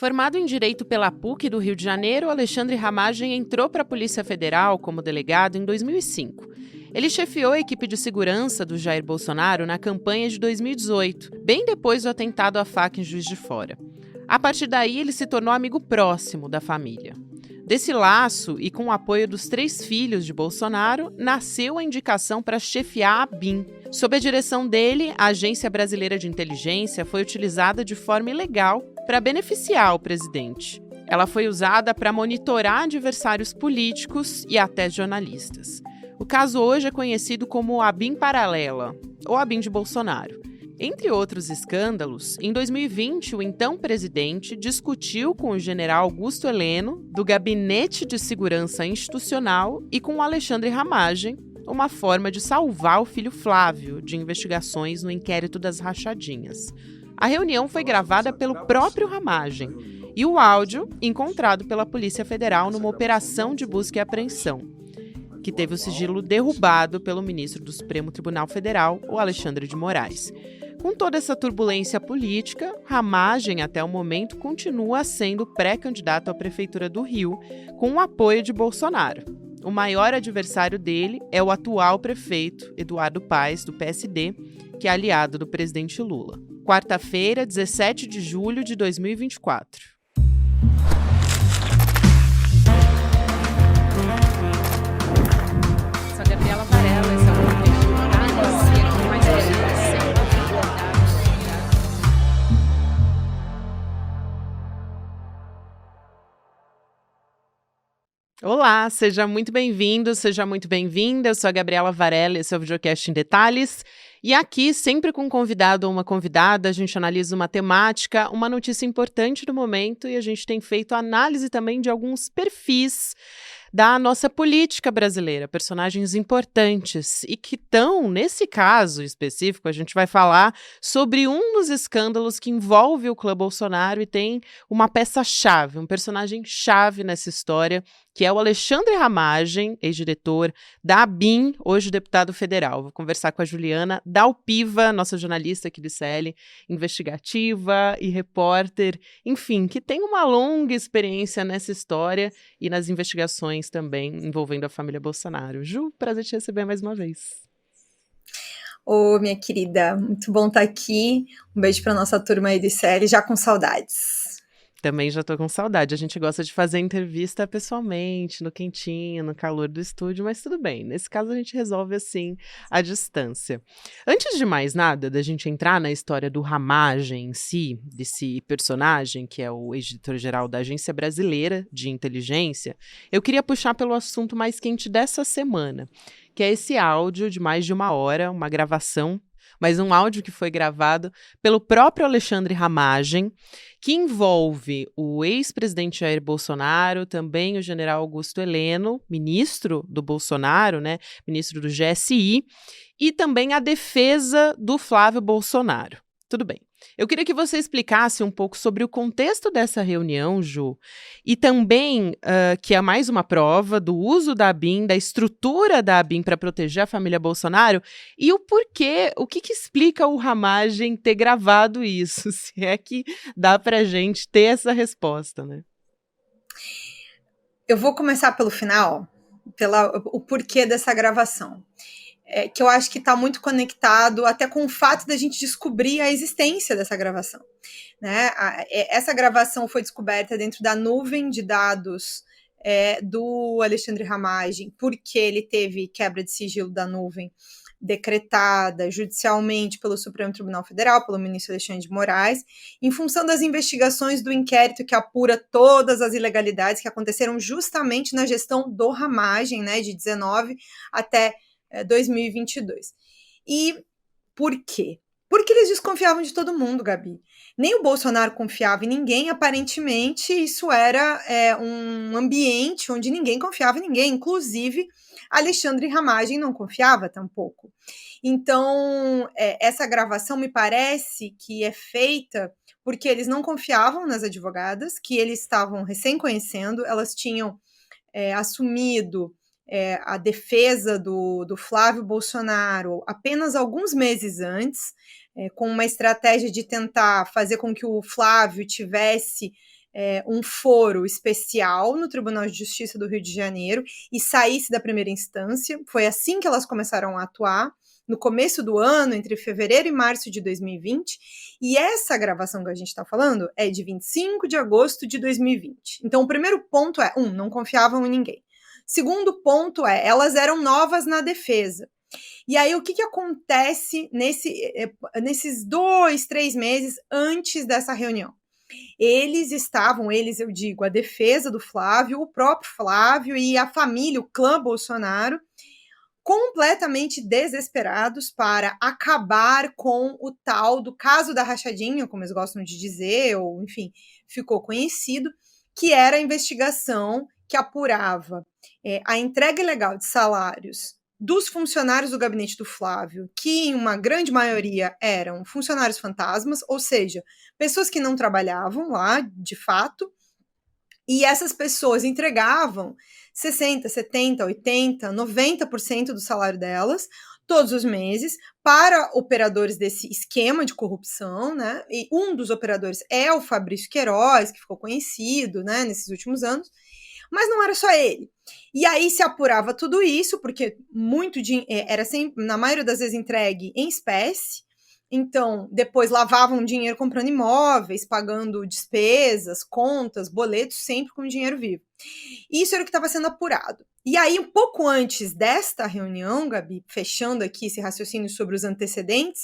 Formado em Direito pela PUC do Rio de Janeiro, Alexandre Ramagem entrou para a Polícia Federal como delegado em 2005. Ele chefiou a equipe de segurança do Jair Bolsonaro na campanha de 2018, bem depois do atentado à faca em Juiz de Fora. A partir daí, ele se tornou amigo próximo da família. Desse laço, e com o apoio dos 3 filhos de Bolsonaro, nasceu a indicação para chefiar a ABIN. Sob a direção dele, a Agência Brasileira de Inteligência foi utilizada de forma ilegal para beneficiar o presidente. Ela foi usada para monitorar adversários políticos e até jornalistas. O caso hoje é conhecido como ABIN Paralela, ou ABIN de Bolsonaro. Entre outros escândalos, em 2020, o então presidente discutiu com o general Augusto Heleno, do Gabinete de Segurança Institucional, e com o Alexandre Ramagem, uma forma de salvar o filho Flávio de investigações no inquérito das rachadinhas. A reunião foi gravada pelo próprio Ramagem e o áudio encontrado pela Polícia Federal numa operação de busca e apreensão, que teve o sigilo derrubado pelo ministro do Supremo Tribunal Federal, o Alexandre de Moraes. Com toda essa turbulência política, Ramagem, até o momento, continua sendo pré-candidato à Prefeitura do Rio, com o apoio de Bolsonaro. O maior adversário dele é o atual prefeito, Eduardo Paes, do PSD, que é aliado do presidente Lula. Quarta-feira, 17 de julho de 2024. Sou a Gabriela Varela, esse é o podcast do Democracia, com mais educação. Olá, seja muito bem-vindo, seja muito bem-vinda. Eu sou a Gabriela Varela, esse é o Videocast em Detalhes. E aqui, sempre com um convidado ou uma convidada, a gente analisa uma temática, uma notícia importante do momento e a gente tem feito análise também de alguns perfis da nossa política brasileira, personagens importantes e que estão, nesse caso específico, a gente vai falar sobre um dos escândalos que envolve o clã Bolsonaro e tem uma peça-chave, um personagem-chave nessa história, que é o Alexandre Ramagem, ex-diretor da ABIN, hoje deputado federal. Vou conversar com a Juliana Dalpiva, nossa jornalista aqui do ICL, investigativa e repórter, enfim, que tem uma longa experiência nessa história e nas investigações também envolvendo a família Bolsonaro. Ju, prazer te receber mais uma vez. Ô, minha querida, muito bom estar aqui. Um beijo para nossa turma aí do ICL, já com saudades. Também já tô com saudade. A gente gosta de fazer entrevista pessoalmente, no quentinho, no calor do estúdio, mas tudo bem. Nesse caso, a gente resolve assim, à distância. Antes de mais nada, da gente entrar na história do Ramagem em si, desse personagem, que é o ex-diretor-geral da Agência Brasileira de Inteligência, eu queria puxar pelo assunto mais quente dessa semana, que é esse áudio de mais de 1 hora, uma gravação, mas um áudio que foi gravado pelo próprio Alexandre Ramagem, que envolve o ex-presidente Jair Bolsonaro, também o general Augusto Heleno, ministro do Bolsonaro, né, ministro do GSI, e também a defesa do Flávio Bolsonaro. Tudo bem. Eu queria que você explicasse um pouco sobre o contexto dessa reunião, Ju, e também, que é mais uma prova do uso da ABIN, da estrutura da ABIN para proteger a família Bolsonaro, e o porquê, o que explica o Ramagem ter gravado isso, se é que dá para a gente ter essa resposta, né? Eu vou começar pelo final, o porquê dessa gravação. Que eu acho que está muito conectado até com o fato da gente descobrir a existência dessa gravação. Né? Essa gravação foi descoberta dentro da nuvem de dados do Alexandre Ramagem, porque ele teve quebra de sigilo da nuvem decretada judicialmente pelo Supremo Tribunal Federal, pelo ministro Alexandre de Moraes, em função das investigações do inquérito que apura todas as ilegalidades que aconteceram justamente na gestão do Ramagem, né, de 19 até 2022. E por quê? Porque eles desconfiavam de todo mundo, Gabi. Nem o Bolsonaro confiava em ninguém, aparentemente isso era um ambiente onde ninguém confiava em ninguém, inclusive Alexandre Ramagem não confiava tampouco. Então, essa gravação me parece que é feita porque eles não confiavam nas advogadas, que eles estavam recém conhecendo, elas tinham assumido a defesa do Flávio Bolsonaro apenas alguns meses antes, com uma estratégia de tentar fazer com que o Flávio tivesse um foro especial no Tribunal de Justiça do Rio de Janeiro e saísse da primeira instância. Foi assim que elas começaram a atuar, no começo do ano, entre fevereiro e março de 2020, e essa gravação que a gente está falando é de 25 de agosto de 2020. Então, o primeiro ponto é, não confiavam em ninguém. Segundo ponto é, elas eram novas na defesa. E aí, o que acontece nesses 2, 3 meses antes dessa reunião? Eu digo, a defesa do Flávio, o próprio Flávio e a família, o clã Bolsonaro, completamente desesperados para acabar com o tal do caso da rachadinha, como eles gostam de dizer, ou enfim, ficou conhecido, que era a investigação que apurava a entrega ilegal de salários dos funcionários do gabinete do Flávio, que em uma grande maioria eram funcionários fantasmas, ou seja, pessoas que não trabalhavam lá de fato, e essas pessoas entregavam 60%, 70%, 80%, 90% do salário delas todos os meses para operadores desse esquema de corrupção, né? E um dos operadores é o Fabrício Queiroz, que ficou conhecido, né, nesses últimos anos, mas não era só ele. E aí se apurava tudo isso, porque era sempre, na maioria das vezes, entregue em espécie. Então, depois lavavam dinheiro comprando imóveis, pagando despesas, contas, boletos, sempre com dinheiro vivo. Isso era o que estava sendo apurado. E aí, um pouco antes desta reunião, Gabi, fechando aqui esse raciocínio sobre os antecedentes,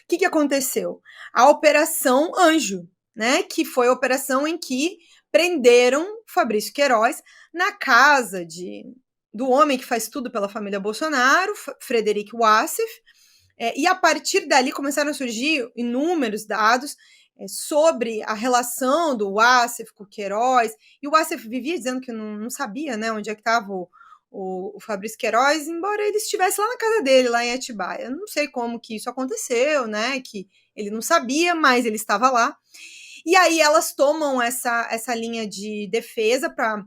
o que aconteceu? A Operação Anjo, né? Que foi a operação em que prenderam Fabrício Queiroz na casa do homem que faz tudo pela família Bolsonaro, Frederic Wassef, e a partir dali começaram a surgir inúmeros dados sobre a relação do Wassef com o Queiroz, e o Wassef vivia dizendo que não sabia, né, onde é que estava o Fabrício Queiroz, embora ele estivesse lá na casa dele, lá em Atibaia. Eu não sei como que isso aconteceu, né, que ele não sabia, mas ele estava lá. E aí elas tomam essa linha de defesa para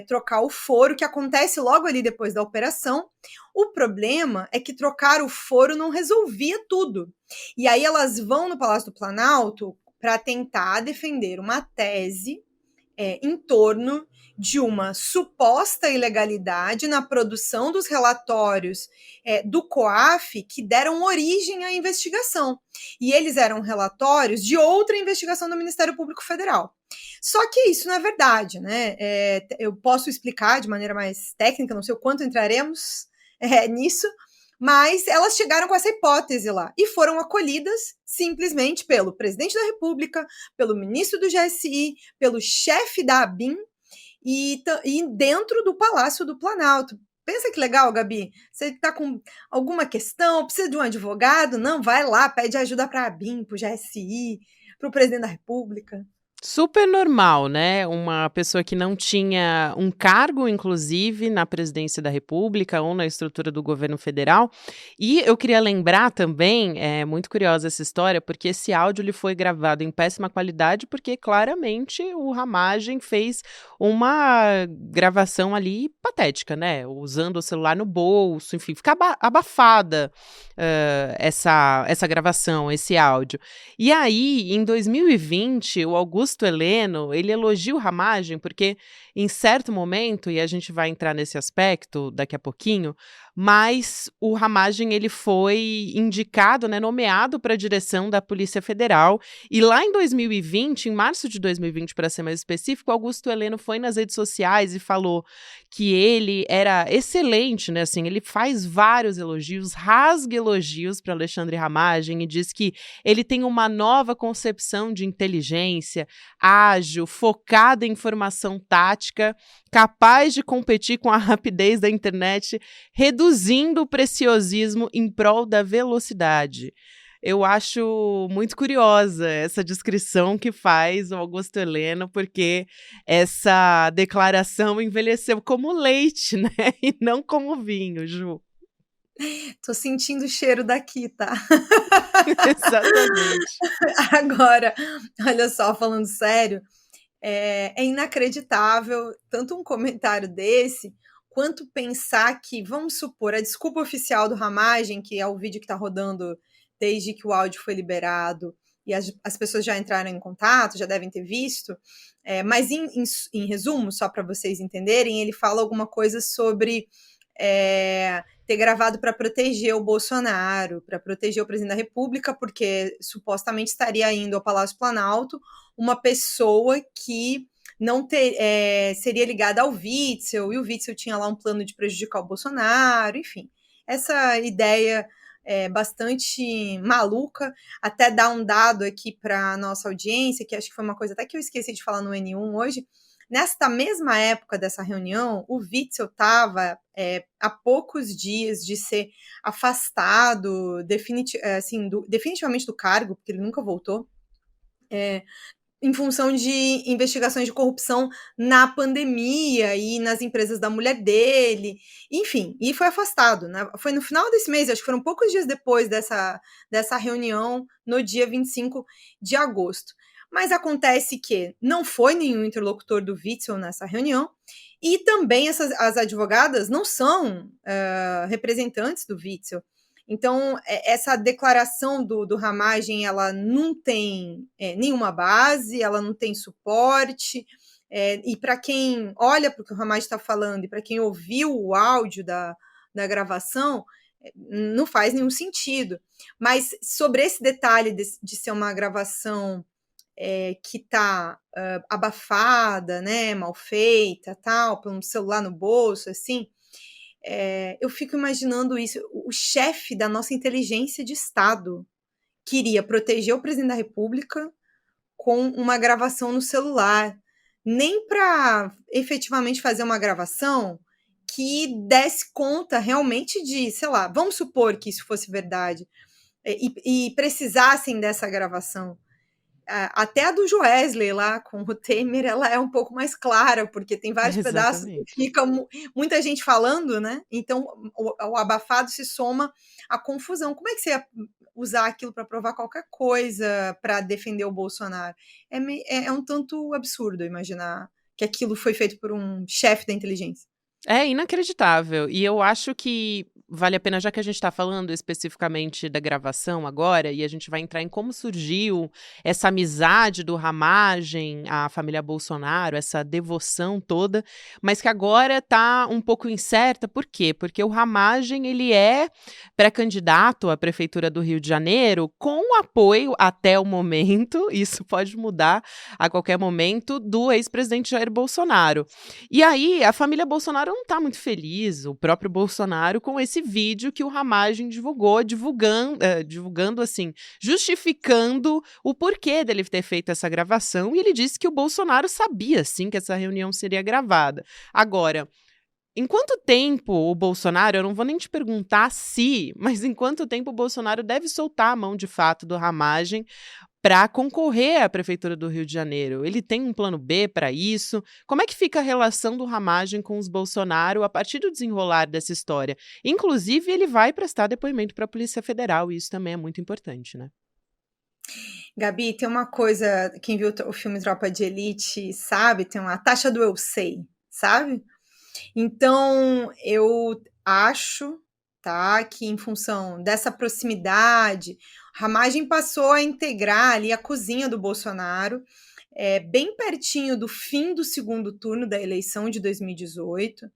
trocar o foro, que acontece logo ali depois da operação. O problema é que trocar o foro não resolvia tudo. E aí elas vão no Palácio do Planalto para tentar defender uma tese em torno de uma suposta ilegalidade na produção dos relatórios do COAF que deram origem à investigação. E eles eram relatórios de outra investigação do Ministério Público Federal. Só que isso não é verdade, né? Eu posso explicar de maneira mais técnica, não sei o quanto entraremos nisso, mas elas chegaram com essa hipótese lá e foram acolhidas simplesmente pelo presidente da República, pelo ministro do GSI, pelo chefe da ABIN e dentro do Palácio do Planalto. Pensa que legal, Gabi. Você está com alguma questão, precisa de um advogado? Não, vai lá, pede ajuda para a ABIN, para o GSI, para o presidente da República. Super normal, né? Uma pessoa que não tinha um cargo, inclusive, na presidência da República ou na estrutura do governo federal. E eu queria lembrar também, é muito curiosa essa história, porque esse áudio ele foi gravado em péssima qualidade, porque claramente o Ramagem fez uma gravação ali patética, né? Usando o celular no bolso, enfim, fica abafada essa gravação, esse áudio. E aí, em 2020, o Augusto Heleno, ele elogia o Ramagem porque, em certo momento, e a gente vai entrar nesse aspecto daqui a pouquinho, mas o Ramagem ele foi indicado, né, nomeado para a direção da Polícia Federal, e lá em 2020, em março de 2020, para ser mais específico, Augusto Heleno foi nas redes sociais e falou que ele era excelente, né, assim, ele faz vários elogios, rasga elogios para Alexandre Ramagem e diz que ele tem uma nova concepção de inteligência, ágil, focada em informação tática, capaz de competir com a rapidez da internet, reduzindo o preciosismo em prol da velocidade. Eu acho muito curiosa essa descrição que faz o Augusto Heleno, porque essa declaração envelheceu como leite, né? E não como vinho, Ju. Tô sentindo o cheiro daqui, tá? Exatamente. Agora, olha só, falando sério, é inacreditável tanto um comentário desse, quanto pensar que, vamos supor, a desculpa oficial do Ramagem, que é o vídeo que está rodando desde que o áudio foi liberado, e as pessoas já entraram em contato, já devem ter visto, mas em resumo, só para vocês entenderem, ele fala alguma coisa sobre ter gravado para proteger o Bolsonaro, para proteger o presidente da República, porque supostamente estaria indo ao Palácio Planalto uma pessoa que não seria ligada ao Witzel, e o Witzel tinha lá um plano de prejudicar o Bolsonaro, enfim. Essa ideia bastante maluca, até dar um dado aqui para a nossa audiência, que acho que foi uma coisa até que eu esqueci de falar no N1 hoje. Nesta mesma época dessa reunião, o Witzel estava há poucos dias de ser afastado definitivamente do cargo, porque ele nunca voltou, em função de investigações de corrupção na pandemia e nas empresas da mulher dele, enfim, e foi afastado, né? Foi no final desse mês, acho que foram poucos dias depois dessa reunião, no dia 25 de agosto. Mas acontece que não foi nenhum interlocutor do Witzel nessa reunião, e também as advogadas não são representantes do Witzel. Então, essa declaração do Ramagem, ela não tem nenhuma base, ela não tem suporte, e para quem olha para o que o Ramagem está falando, e para quem ouviu o áudio da gravação, não faz nenhum sentido. Mas sobre esse detalhe de ser uma gravação que está abafada, né, mal feita, tal, por um celular no bolso, assim, eu fico imaginando isso. O chefe da nossa inteligência de Estado queria proteger o presidente da República com uma gravação no celular, nem para efetivamente fazer uma gravação que desse conta realmente de, sei lá, vamos supor que isso fosse verdade, e precisassem dessa gravação. Até a do Joesley lá com o Temer, ela é um pouco mais clara, porque tem vários pedaços que fica muita gente falando, né? Então o abafado se soma à confusão. Como é que você ia usar aquilo para provar qualquer coisa para defender o Bolsonaro? É um tanto absurdo imaginar que aquilo foi feito por um chefe da inteligência. É inacreditável. E eu acho que vale a pena, já que a gente está falando especificamente da gravação agora, e a gente vai entrar em como surgiu essa amizade do Ramagem à família Bolsonaro, essa devoção toda, mas que agora está um pouco incerta. Por quê? Porque o Ramagem, ele é pré-candidato à Prefeitura do Rio de Janeiro com apoio, até o momento, isso pode mudar a qualquer momento, do ex-presidente Jair Bolsonaro. E aí, a família Bolsonaro não está muito feliz, o próprio Bolsonaro, com esse vídeo que o Ramagem divulgou, divulgando assim, justificando o porquê dele ter feito essa gravação, e ele disse que o Bolsonaro sabia, sim, que essa reunião seria gravada. Agora, em quanto tempo o Bolsonaro, eu não vou nem te perguntar se, mas em quanto tempo o Bolsonaro deve soltar a mão de fato do Ramagem para concorrer à Prefeitura do Rio de Janeiro? Ele tem um plano B para isso? Como é que fica a relação do Ramagem com os Bolsonaro a partir do desenrolar dessa história? Inclusive, ele vai prestar depoimento para a Polícia Federal, e isso também é muito importante, né? Gabi, tem uma coisa, quem viu o filme Tropa de Elite sabe, tem uma taxa do eu sei, sabe? Então, eu acho, tá, que em função dessa proximidade, Ramagem passou a integrar ali a cozinha do Bolsonaro, bem pertinho do fim do segundo turno da eleição de 2018,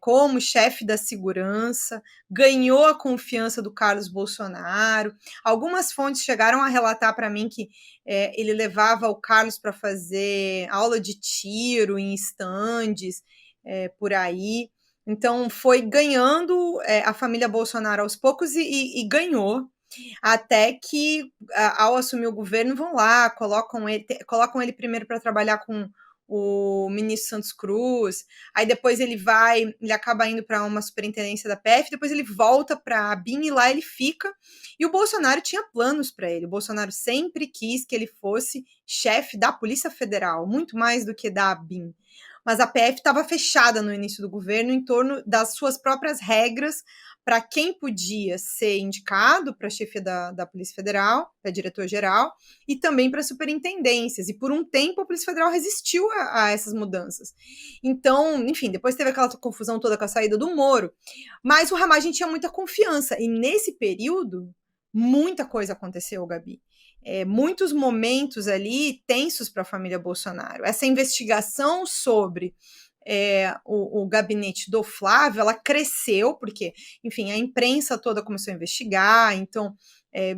como chefe da segurança, ganhou a confiança do Carlos Bolsonaro. Algumas fontes chegaram a relatar para mim que ele levava o Carlos para fazer aula de tiro em estandes, por aí. Então, foi ganhando a família Bolsonaro aos poucos e ganhou, até que, ao assumir o governo, vão lá, colocam ele primeiro para trabalhar com o ministro Santos Cruz, aí depois ele acaba indo para uma superintendência da PF, depois ele volta para a ABIN e lá ele fica, e o Bolsonaro tinha planos para ele, o Bolsonaro sempre quis que ele fosse chefe da Polícia Federal, muito mais do que da ABIN, mas a PF estava fechada no início do governo em torno das suas próprias regras para quem podia ser indicado para a chefia da Polícia Federal, para diretor-geral, e também para superintendências. E por um tempo a Polícia Federal resistiu a essas mudanças. Então, enfim, depois teve aquela confusão toda com a saída do Moro, mas o Ramagem tinha muita confiança. E nesse período, muita coisa aconteceu, Gabi. muitos momentos ali tensos para a família Bolsonaro. Essa investigação sobre o gabinete do Flávio, ela cresceu, porque, enfim, a imprensa toda começou a investigar, então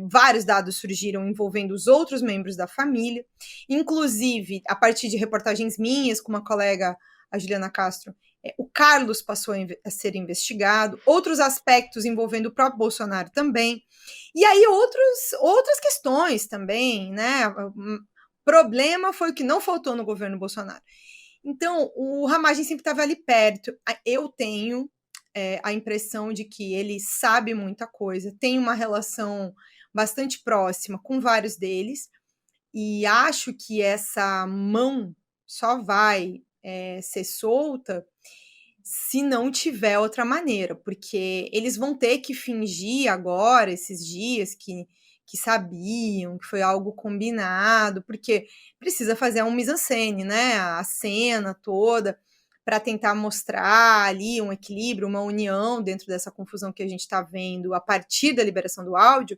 vários dados surgiram envolvendo os outros membros da família, inclusive, a partir de reportagens minhas com uma colega, a Juliana Castro, o Carlos passou a ser investigado, outros aspectos envolvendo o próprio Bolsonaro também, e aí outras questões também, né? O problema foi o que não faltou no governo Bolsonaro. Então, o Ramagem sempre estava ali perto. Eu tenho a impressão de que ele sabe muita coisa, tem uma relação bastante próxima com vários deles, e acho que essa mão só vai ser solta se não tiver outra maneira, porque eles vão ter que fingir agora, esses dias, que sabiam, que foi algo combinado, porque precisa fazer um mise-en-scène, né? A cena toda, para tentar mostrar ali um equilíbrio, uma união dentro dessa confusão que a gente está vendo a partir da liberação do áudio.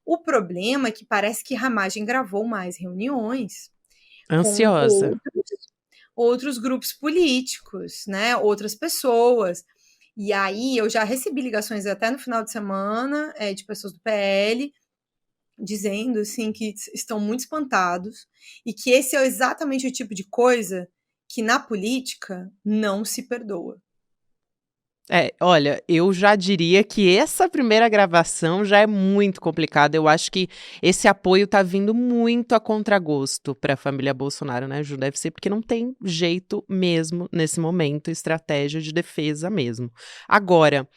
O problema é que parece que Ramagem gravou mais reuniões com Ansiosa. outros grupos políticos, né? Outras pessoas. E aí eu já recebi ligações até no final de semana de pessoas do PL dizendo assim que estão muito espantados e que esse é exatamente o tipo de coisa que na política não se perdoa. Olha, eu já diria que essa primeira gravação já é muito complicada. Eu acho que esse apoio tá vindo muito a contragosto para a família Bolsonaro, né, Ju? Deve ser porque não tem jeito mesmo nesse momento, estratégia de defesa mesmo. Agora,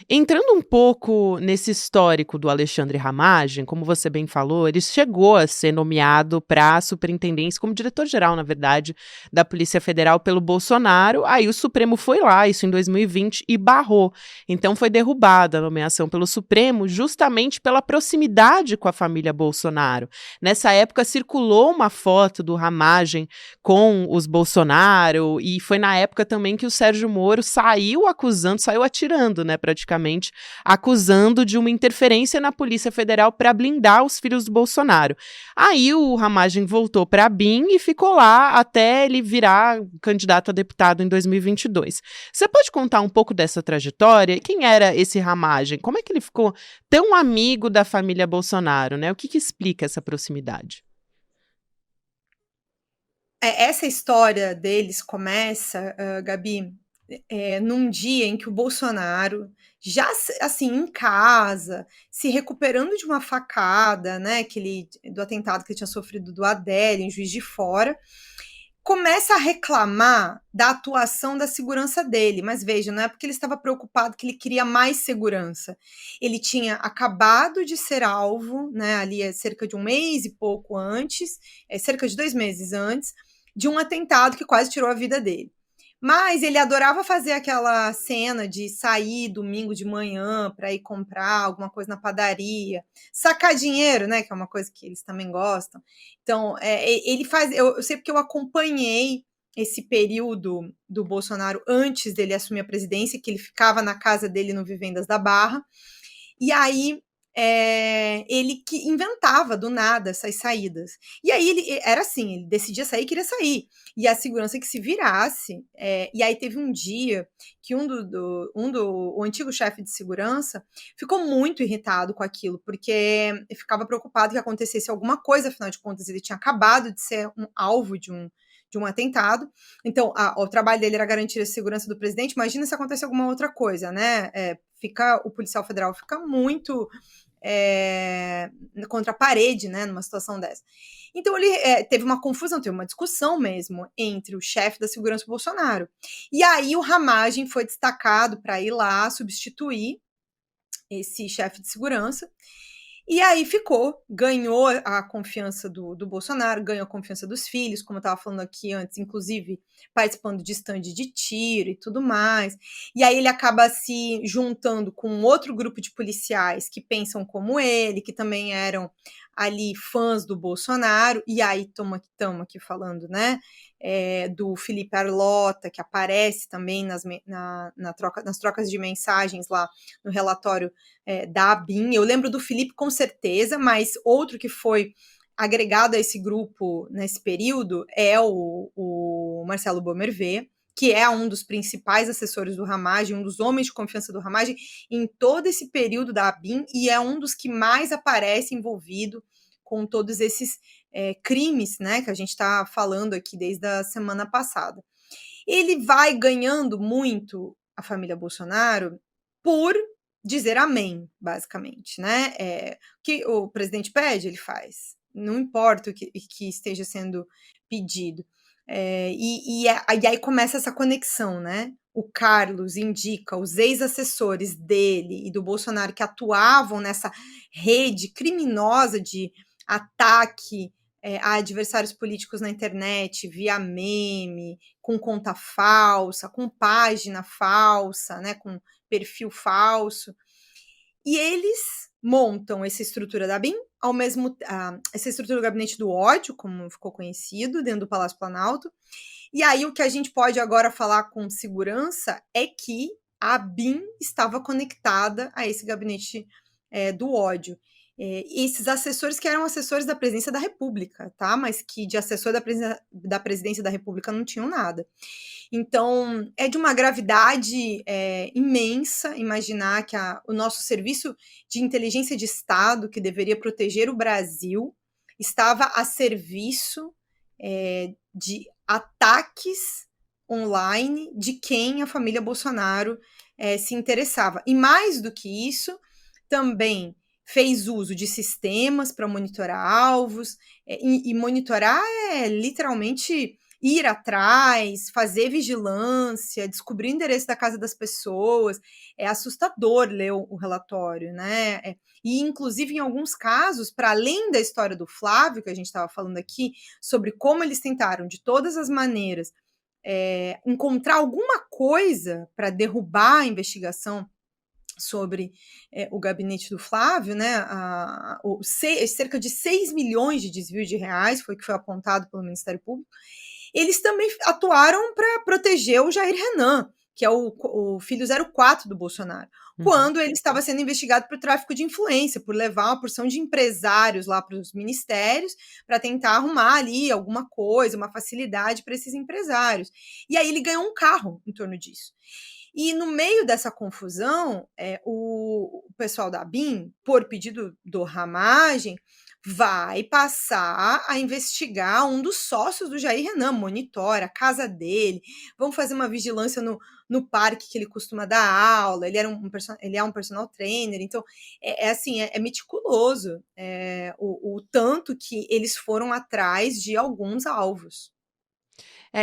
entrando um pouco nesse histórico do Alexandre Ramagem, como você bem falou, ele chegou a ser nomeado para a superintendência, como diretor-geral, na verdade, da Polícia Federal pelo Bolsonaro. Aí o Supremo foi lá, isso em 2020, e barrou. Então foi derrubada a nomeação pelo Supremo justamente pela proximidade com a família Bolsonaro. Nessa época circulou uma foto do Ramagem com os Bolsonaro e foi na época também que o Sérgio Moro saiu atirando, né, praticamente, acusando de uma interferência na Polícia Federal para blindar os filhos do Bolsonaro. Aí o Ramagem voltou para a BIM e ficou lá até ele virar candidato a deputado em 2022. Você pode contar um pouco dessa trajetória? Quem era esse Ramagem? Como é que ele ficou tão amigo da família Bolsonaro, né? O que explica essa proximidade? Essa história deles começa, Gabi, num dia em que o Bolsonaro, já assim, em casa, se recuperando de uma facada, né, do atentado que ele tinha sofrido do Adélio, em Juiz de Fora, começa a reclamar da atuação da segurança dele, mas veja, não é porque ele estava preocupado que ele queria mais segurança. Ele tinha acabado de ser alvo, né, ali cerca de um mês e pouco antes, cerca de 2 meses antes, de um atentado que quase tirou a vida dele. Mas ele adorava fazer aquela cena de sair domingo de manhã para ir comprar alguma coisa na padaria, sacar dinheiro, né? Que é uma coisa que eles também gostam. Então, ele faz. Eu sei porque eu acompanhei esse período do Bolsonaro antes dele assumir a presidência, que ele ficava na casa dele no Vivendas da Barra. E aí ele que inventava do nada essas saídas. E aí ele era assim, ele decidia sair, queria sair. E a segurança que se virasse. E aí teve um dia que o antigo chefe de segurança ficou muito irritado com aquilo, porque ficava preocupado que acontecesse alguma coisa, afinal de contas, ele tinha acabado de ser um alvo de um atentado. Então, o trabalho dele era garantir a segurança do presidente. Imagina se acontece alguma outra coisa, né? O policial federal fica muito contra a parede, né, numa situação dessa. Então ele teve uma confusão, teve uma discussão mesmo entre o chefe da segurança e o Bolsonaro. E aí o Ramagem foi destacado para ir lá substituir esse chefe de segurança. E aí ganhou a confiança do Bolsonaro, ganhou a confiança dos filhos, como eu estava falando aqui antes, inclusive participando de stand de tiro e tudo mais. E aí ele acaba se juntando com outro grupo de policiais que pensam como ele, que também eram ali fãs do Bolsonaro, e aí estamos aqui falando, né, do Felipe Arlota, que aparece também nas trocas de mensagens lá no relatório da ABIN. Eu lembro do Felipe com certeza, mas outro que foi agregado a esse grupo nesse período é o Marcelo Bomervé, que é um dos principais assessores do Ramagem, um dos homens de confiança do Ramagem em todo esse período da ABIN, e é um dos que mais aparece envolvido com todos esses crimes, né, que a gente está falando aqui desde a semana passada. Ele vai ganhando muito a família Bolsonaro por dizer amém, basicamente, né? O que o presidente pede, ele faz. Não importa o que esteja sendo pedido. E aí começa essa conexão, né? O Carlos indica os ex-assessores dele e do Bolsonaro que atuavam nessa rede criminosa de ataque a adversários políticos na internet, via meme, com conta falsa, com página falsa, né, com perfil falso. E eles montam essa estrutura da BIM, essa estrutura do gabinete do ódio, como ficou conhecido, dentro do Palácio Planalto. E aí o que a gente pode agora falar com segurança é que a BIM estava conectada a esse gabinete do ódio. Esses assessores que eram assessores da presidência da República, tá? Mas que de assessor da presidência da República não tinham nada. Então, é de uma gravidade imensa imaginar que o nosso serviço de inteligência de Estado, que deveria proteger o Brasil, estava a serviço de ataques online de quem a família Bolsonaro se interessava. E mais do que isso, também fez uso de sistemas para monitorar alvos, e monitorar é literalmente ir atrás, fazer vigilância, descobrir o endereço da casa das pessoas. É assustador ler o relatório, né? E, inclusive, em alguns casos, para além da história do Flávio, que a gente estava falando aqui, sobre como eles tentaram, de todas as maneiras, encontrar alguma coisa para derrubar a investigação sobre o gabinete do Flávio, né? Cerca de 6 milhões de desvio de reais foi o que foi apontado pelo Ministério Público. Eles também atuaram para proteger o Jair Renan, que é o filho 04 do Bolsonaro, quando ele estava sendo investigado por tráfico de influência, por levar uma porção de empresários lá para os ministérios para tentar arrumar ali alguma coisa, uma facilidade para esses empresários. E aí ele ganhou um carro em torno disso. E no meio dessa confusão, o pessoal da BIM, por pedido do Ramagem, vai passar a investigar um dos sócios do Jair Renan, monitora a casa dele, vão fazer uma vigilância no parque que ele costuma dar aula, ele é um personal trainer, então é meticuloso o tanto que eles foram atrás de alguns alvos.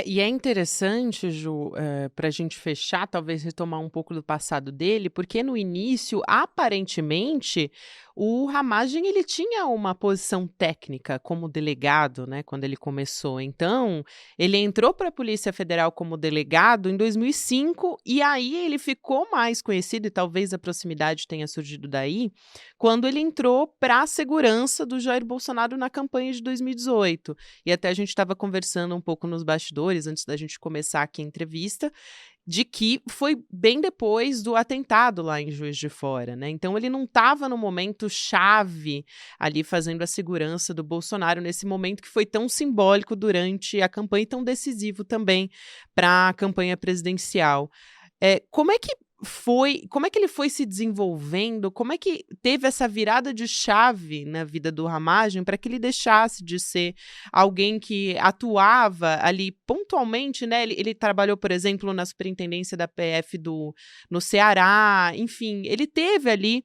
E é interessante, Ju, para a gente fechar, talvez retomar um pouco do passado dele, porque no início, aparentemente, o Ramagem ele tinha uma posição técnica como delegado, né, quando ele começou. Então, ele entrou para a Polícia Federal como delegado em 2005 e aí ele ficou mais conhecido, e talvez a proximidade tenha surgido daí, quando ele entrou para a segurança do Jair Bolsonaro na campanha de 2018. E até a gente estava conversando um pouco nos bastidores, antes da gente começar aqui a entrevista, de que foi bem depois do atentado lá em Juiz de Fora, né? Então ele não estava no momento chave ali fazendo a segurança do Bolsonaro, nesse momento que foi tão simbólico durante a campanha e tão decisivo também para a campanha presidencial. Como é que ele foi se desenvolvendo? Como é que teve essa virada de chave na vida do Ramagem para que ele deixasse de ser alguém que atuava ali pontualmente, né? Ele trabalhou, por exemplo, na superintendência da PF no Ceará, enfim, ele teve ali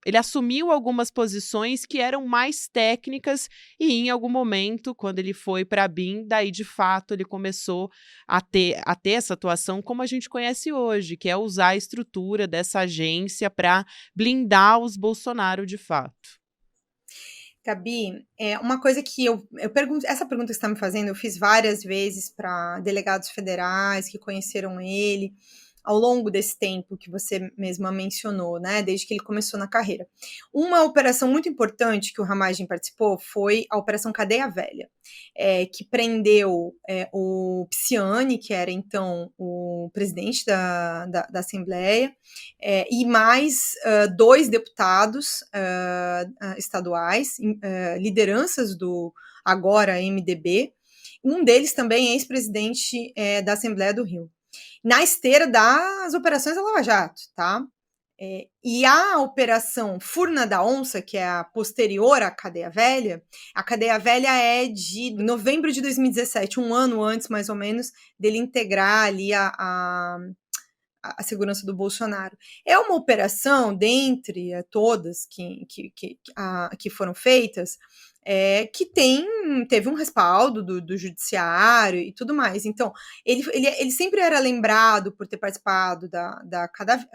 ele assumiu algumas posições que eram mais técnicas e em algum momento, quando ele foi para a BIM, daí de fato ele começou a ter essa atuação como a gente conhece hoje, que é usar a estrutura dessa agência para blindar os Bolsonaro de fato. Gabi, uma coisa que eu pergunto, essa pergunta que você está me fazendo, eu fiz várias vezes para delegados federais que conheceram ele ao longo desse tempo que você mesma mencionou, né, desde que ele começou na carreira. Uma operação muito importante que o Ramagem participou foi a Operação Cadeia Velha, que prendeu o Pisciani, que era então o presidente da Assembleia, e mais 2 deputados estaduais, lideranças do agora MDB, um deles também é ex-presidente da Assembleia do Rio, na esteira das operações da Lava Jato, tá? E a Operação Furna da Onça, que é a posterior à Cadeia Velha é de novembro de 2017, um ano antes, mais ou menos, dele integrar ali a segurança do Bolsonaro. É uma operação, dentre todas que foram feitas, que teve um respaldo do judiciário e tudo mais. Então, ele sempre era lembrado por ter participado da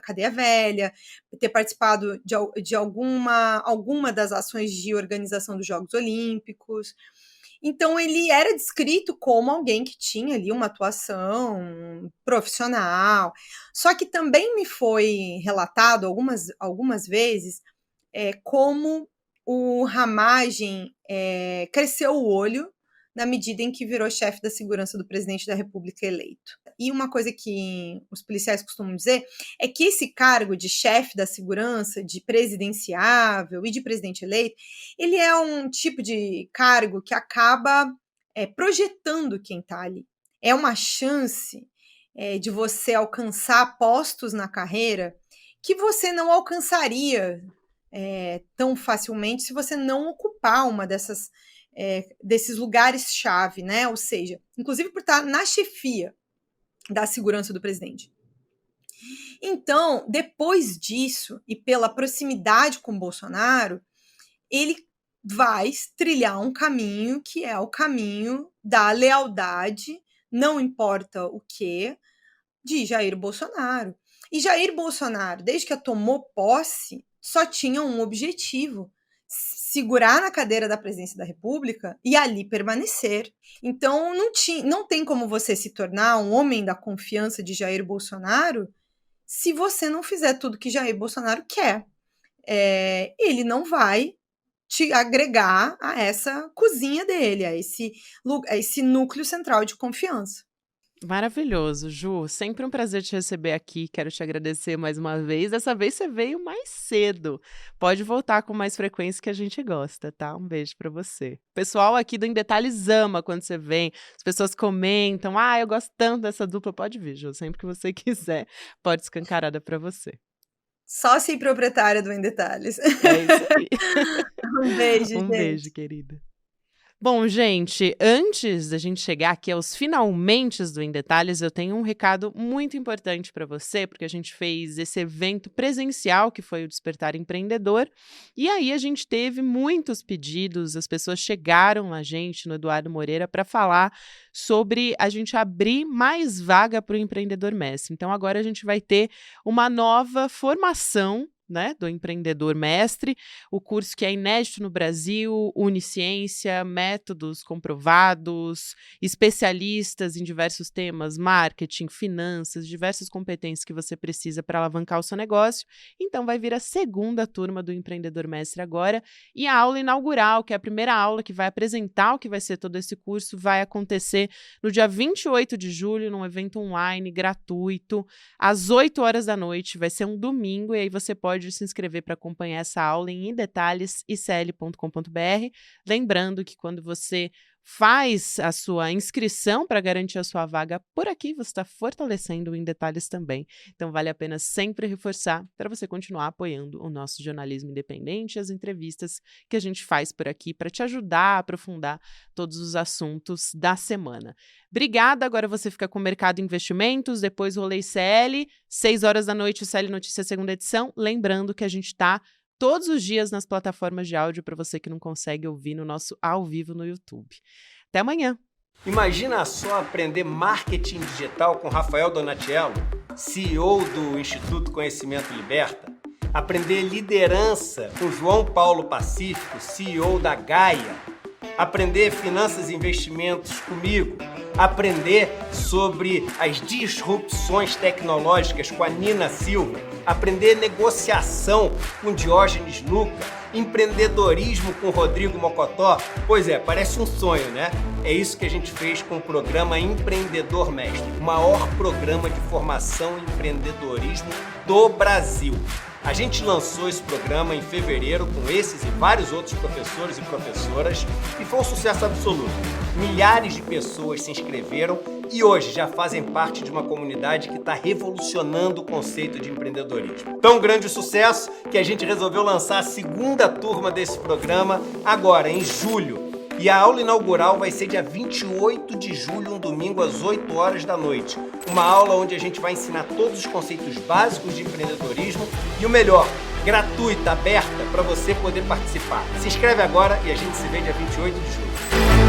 Cadeia Velha, ter participado de alguma das ações de organização dos Jogos Olímpicos. Então, ele era descrito como alguém que tinha ali uma atuação profissional. Só que também me foi relatado algumas vezes como o Ramagem cresceu o olho na medida em que virou chefe da segurança do presidente da República eleito. E uma coisa que os policiais costumam dizer é que esse cargo de chefe da segurança, de presidenciável e de presidente eleito, ele é um tipo de cargo que acaba projetando quem está ali. É uma chance de você alcançar postos na carreira que você não alcançaria tão facilmente se você não ocupar uma desses lugares-chave, né? Ou seja, inclusive por estar na chefia da segurança do presidente. Então, depois disso, e pela proximidade com Bolsonaro, ele vai trilhar um caminho que é o caminho da lealdade, não importa o que, de Jair Bolsonaro. E Jair Bolsonaro, desde que tomou posse, só tinha um objetivo: segurar na cadeira da presidência da República e ali permanecer. Então, não tem como você se tornar um homem da confiança de Jair Bolsonaro se você não fizer tudo que Jair Bolsonaro quer. Ele não vai te agregar a essa cozinha dele, a esse núcleo central de confiança. Maravilhoso, Ju. Sempre um prazer te receber aqui. Quero te agradecer mais uma vez. Dessa vez você veio mais cedo. Pode voltar com mais frequência que a gente gosta, tá? Um beijo pra você. O pessoal aqui do Em Detalhes ama quando você vem. As pessoas comentam. Eu gosto tanto dessa dupla. Pode vir, Ju. Sempre que você quiser, pode escancarada pra você. Sócia e proprietária do Em Detalhes. É isso aí. Um beijo, gente. Um beijo, querida. Bom, gente, antes da gente chegar aqui aos finalmentes do Em Detalhes, eu tenho um recado muito importante para você, porque a gente fez esse evento presencial, que foi o Despertar Empreendedor, e aí a gente teve muitos pedidos, as pessoas chegaram na gente, no Eduardo Moreira, para falar sobre a gente abrir mais vaga para o Empreendedor Mestre. Então, agora a gente vai ter uma nova formação, né, do Empreendedor Mestre, o curso que é inédito no Brasil, Unisciência, métodos comprovados, especialistas em diversos temas, marketing, finanças, diversas competências que você precisa para alavancar o seu negócio. Então vai vir a segunda turma do Empreendedor Mestre agora, e a aula inaugural, que é a primeira aula que vai apresentar o que vai ser todo esse curso, vai acontecer no dia 28 de julho, num evento online, gratuito, às 8 horas da noite, vai ser um domingo, e aí você pode se inscrever para acompanhar essa aula em detalhes.icl.com.br. Lembrando que quando você faz a sua inscrição para garantir a sua vaga por aqui, você está fortalecendo o Em Detalhes também. Então vale a pena sempre reforçar para você continuar apoiando o nosso jornalismo independente e as entrevistas que a gente faz por aqui para te ajudar a aprofundar todos os assuntos da semana. Obrigada, agora você fica com o Mercado Investimentos, depois o Rolê ICL, 6 horas da noite, o ICL Notícias segunda edição. Lembrando que a gente está todos os dias nas plataformas de áudio para você que não consegue ouvir no nosso ao vivo no YouTube. Até amanhã! Imagina só aprender marketing digital com Rafael Donatiello, CEO do Instituto Conhecimento Liberta, aprender liderança com João Paulo Pacífico, CEO da Gaia, aprender finanças e investimentos comigo, aprender sobre as disrupções tecnológicas com a Nina Silva, aprender negociação com Diógenes Luca, empreendedorismo com Rodrigo Mocotó. Pois é, parece um sonho, né? É isso que a gente fez com o programa Empreendedor Mestre, o maior programa de formação em empreendedorismo do Brasil. A gente lançou esse programa em fevereiro com esses e vários outros professores e professoras e foi um sucesso absoluto. Milhares de pessoas se inscreveram e hoje já fazem parte de uma comunidade que está revolucionando o conceito de empreendedorismo. Tão grande o sucesso que a gente resolveu lançar a segunda turma desse programa agora, em julho. E a aula inaugural vai ser dia 28 de julho, um domingo, às 8 horas da noite. Uma aula onde a gente vai ensinar todos os conceitos básicos de empreendedorismo e o melhor, gratuita, aberta, para você poder participar. Se inscreve agora e a gente se vê dia 28 de julho.